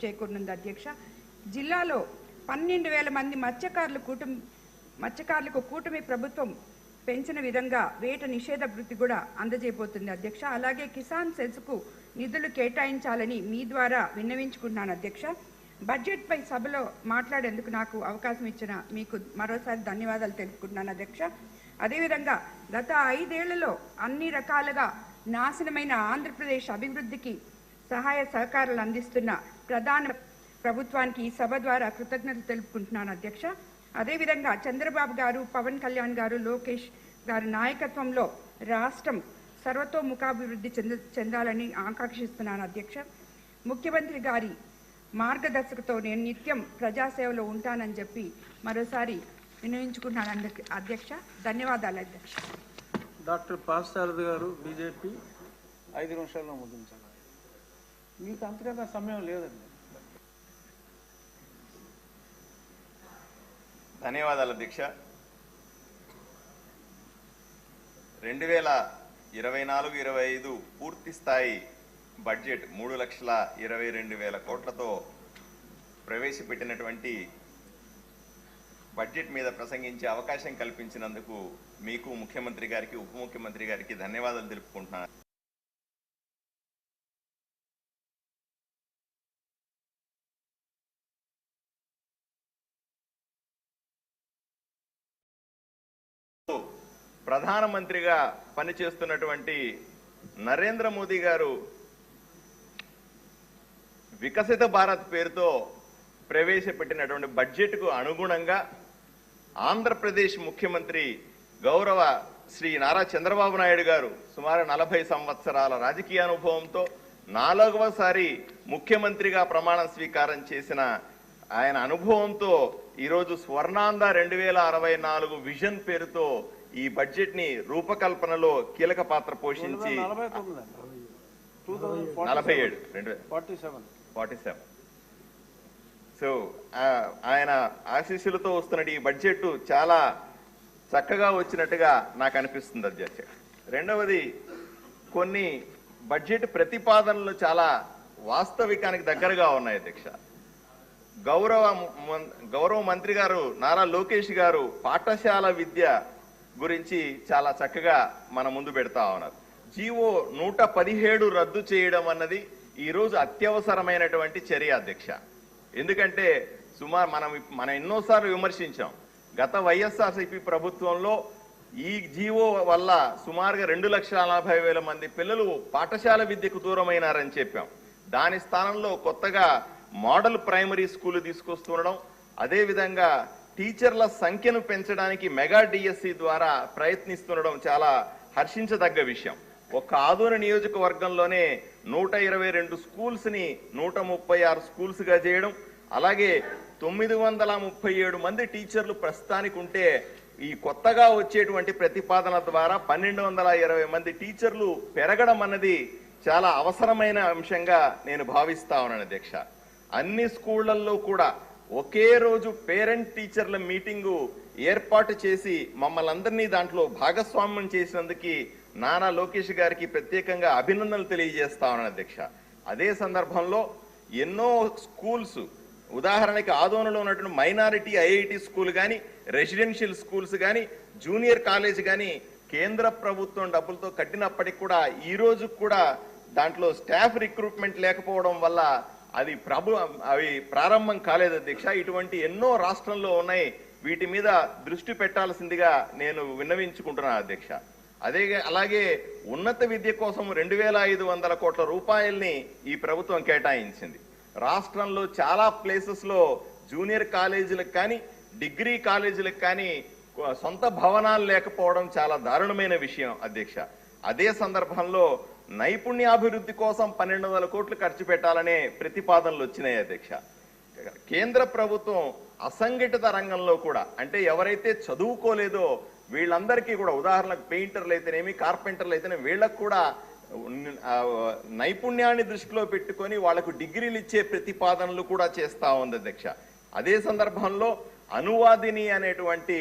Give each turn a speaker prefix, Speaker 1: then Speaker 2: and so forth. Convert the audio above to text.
Speaker 1: చేకూరనుంది అధ్యక్ష. జిల్లాలో 12,000 మంది మత్స్యకారులకు కూటమి ప్రభుత్వం పెంచిన విధంగా వేట నిషేధ వృత్తి కూడా అందజేయబోతుంది అధ్యక్ష. అలాగే కిసాన్ సెల్స్కు నిధులు కేటాయించాలని మీ ద్వారా విన్నవించుకుంటున్నాను అధ్యక్ష. బడ్జెట్ పై సభలో మాట్లాడేందుకు నాకు అవకాశం ఇచ్చిన మీకు మరోసారి ధన్యవాదాలు తెలుపుకుంటున్నాను అధ్యక్ష. అదేవిధంగా గత 5 ఏళ్లలో అన్ని రకాలుగా నాశనమైన ఆంధ్రప్రదేశ్ అభివృద్ధికి సహాయ సహకారాలు అందిస్తున్న ప్రధాన ప్రభుత్వానికి ఈ సభ ద్వారా కృతజ్ఞతలు తెలుపుకుంటున్నాను అధ్యక్ష. అదేవిధంగా చంద్రబాబు గారు, పవన్ కళ్యాణ్ గారు, లోకేష్ గారి నాయకత్వంలో రాష్ట్రం సర్వతోముఖాభివృద్ధి చెందాలని ఆకాంక్షిస్తున్నాను అధ్యక్ష. ముఖ్యమంత్రి గారి మార్గదర్శకతో నేను నిత్యం ప్రజాసేవలో ఉంటానని చెప్పి మరోసారి వినియోగించుకున్నాను అధ్యక్ష. ధన్యవాదాలు అధ్యక్ష.
Speaker 2: డాక్టర్ పార్థసారథి గారు, బీజేపీ, 5 నిమిషాల్లో ముగించాలి. మీకు అంతకన్నా సమయం లేదండి.
Speaker 3: ధన్యవాదాలు అధ్యక్ష. 2024-25 పూర్తి స్థాయి బడ్జెట్ 3,22,000 కోట్లతో ప్రవేశపెట్టినటువంటి బడ్జెట్ మీద ప్రసంగించే అవకాశం కల్పించినందుకు మీకు, ముఖ్యమంత్రి గారికి, ఉప ముఖ్యమంత్రి గారికి ధన్యవాదాలు తెలుపుకుంటున్నాను. ప్రధానమంత్రిగా పనిచేస్తున్నటువంటి నరేంద్ర మోదీ గారు వికసిత భారత్ పేరుతో ప్రవేశపెట్టినటువంటి బడ్జెట్కు అనుగుణంగా ఆంధ్రప్రదేశ్ ముఖ్యమంత్రి గౌరవ శ్రీ నారా చంద్రబాబు నాయుడు గారు సుమారు 40 సంవత్సరాల రాజకీయ అనుభవంతో 4వసారి ముఖ్యమంత్రిగా ప్రమాణ స్వీకారం చేసిన ఆయన అనుభవంతో ఈరోజు స్వర్ణాంధ్ర 2064 విజన్ పేరుతో ఈ బడ్జెట్ ని రూపకల్పనలో కీలక పాత్ర పోషించి 47 సో ఆయన ఆశీస్సులతో వస్తున్న ఈ బడ్జెట్ చాలా చక్కగా వచ్చినట్టుగా నాకు అనిపిస్తుంది అధ్యక్ష. రెండవది, కొన్ని బడ్జెట్ ప్రతిపాదనలు చాలా వాస్తవికానికి దగ్గరగా ఉన్నాయి అధ్యక్ష. గౌరవ మంత్రి గారు నారా లోకేష్ గారు పాఠశాల విద్య గురించి చాలా చక్కగా మన ముందు పెడతా ఉన్నారు. జీవో 117 రద్దు చేయడం అన్నది ఈరోజు అత్యవసరమైనటువంటి చర్య అధ్యక్ష. ఎందుకంటే మనం ఎన్నోసార్లు విమర్శించాం. గత వైఎస్ఆర్సీపీ ప్రభుత్వంలో ఈ జీవో వల్ల సుమారుగా 2,40,000 మంది పిల్లలు పాఠశాల విద్యకు దూరమైనారని చెప్పాం. దాని స్థానంలో కొత్తగా మోడల్ ప్రైమరీ స్కూల్ తీసుకొస్తుండడం, అదేవిధంగా టీచర్ల సంఖ్యను పెంచడానికి మెగా డిఎస్సి ద్వారా ప్రయత్నిస్తుండడం చాలా హర్షించదగ్గ విషయం. ఒక్క ఆదోని నియోజకవర్గంలోనే 122 స్కూల్స్ ని 136 స్కూల్స్ గా చేయడం, అలాగే 937 మంది టీచర్లు ప్రస్తుతానికి ఉంటే ఈ కొత్తగా వచ్చేటువంటి ప్రతిపాదన ద్వారా 1,220 మంది టీచర్లు పెరగడం అన్నది చాలా అవసరమైన అంశంగా నేను భావిస్తా ఉన్నాను అధ్యక్ష. అన్ని స్కూళ్లలో కూడా ఒకే రోజు పేరెంట్ టీచర్ల మీటింగు ఏర్పాటు చేసి మమ్మల్ని అందరినీ దాంట్లో భాగస్వామ్యం చేసినందుకు నారా లోకేష్ గారికి ప్రత్యేకంగా అభినందనలు తెలియజేస్తా ఉన్నాను అధ్యక్ష. అదే సందర్భంలో ఎన్నో స్కూల్స్, ఉదాహరణకి ఆదోనలో ఉన్నటువంటి మైనారిటీ ఐఐటి స్కూల్ కానీ, రెసిడెన్షియల్ స్కూల్స్ కానీ, జూనియర్ కాలేజ్ కానీ కేంద్ర ప్రభుత్వం డబ్బులతో కట్టినప్పటికి కూడా ఈ రోజు కూడా దాంట్లో స్టాఫ్ రిక్రూట్మెంట్ లేకపోవడం వల్ల అవి ప్రారంభం కాలేదు అధ్యక్ష. ఇటువంటి ఎన్నో రాష్ట్రంలో ఉన్నాయి. వీటి మీద దృష్టి పెట్టాల్సిందిగా నేను విన్నవించుకుంటున్నాను అధ్యక్ష. అలాగే ఉన్నత విద్య కోసం 2,500 కోట్ల రూపాయల్ని ఈ ప్రభుత్వం కేటాయించింది. రాష్ట్రంలో చాలా ప్లేసెస్ లో జూనియర్ కాలేజీలకు కానీ, డిగ్రీ కాలేజీలకు కానీ సొంత భవనాలు లేకపోవడం చాలా దారుణమైన విషయం అధ్యక్ష. అదే సందర్భంలో నైపుణ్యాభివృద్ధి కోసం 1,200 కోట్లు ఖర్చు పెట్టాలనే ప్రతిపాదనలు వచ్చినాయి అధ్యక్ష. కేంద్ర ప్రభుత్వం అసంఘటిత రంగంలో కూడా, అంటే ఎవరైతే చదువుకోలేదో వీళ్ళందరికీ కూడా, ఉదాహరణకు పెయింటర్లు అయితేనేమి, కార్పెంటర్లు అయితేనే, వీళ్ళకు కూడా నైపుణ్యాన్ని దృష్టిలో పెట్టుకొని వాళ్లకు డిగ్రీలు ఇచ్చే ప్రతిపాదనలు కూడా చేస్తా ఉంది అధ్యక్ష. అదే సందర్భంలో అనువాదిని అనేటువంటి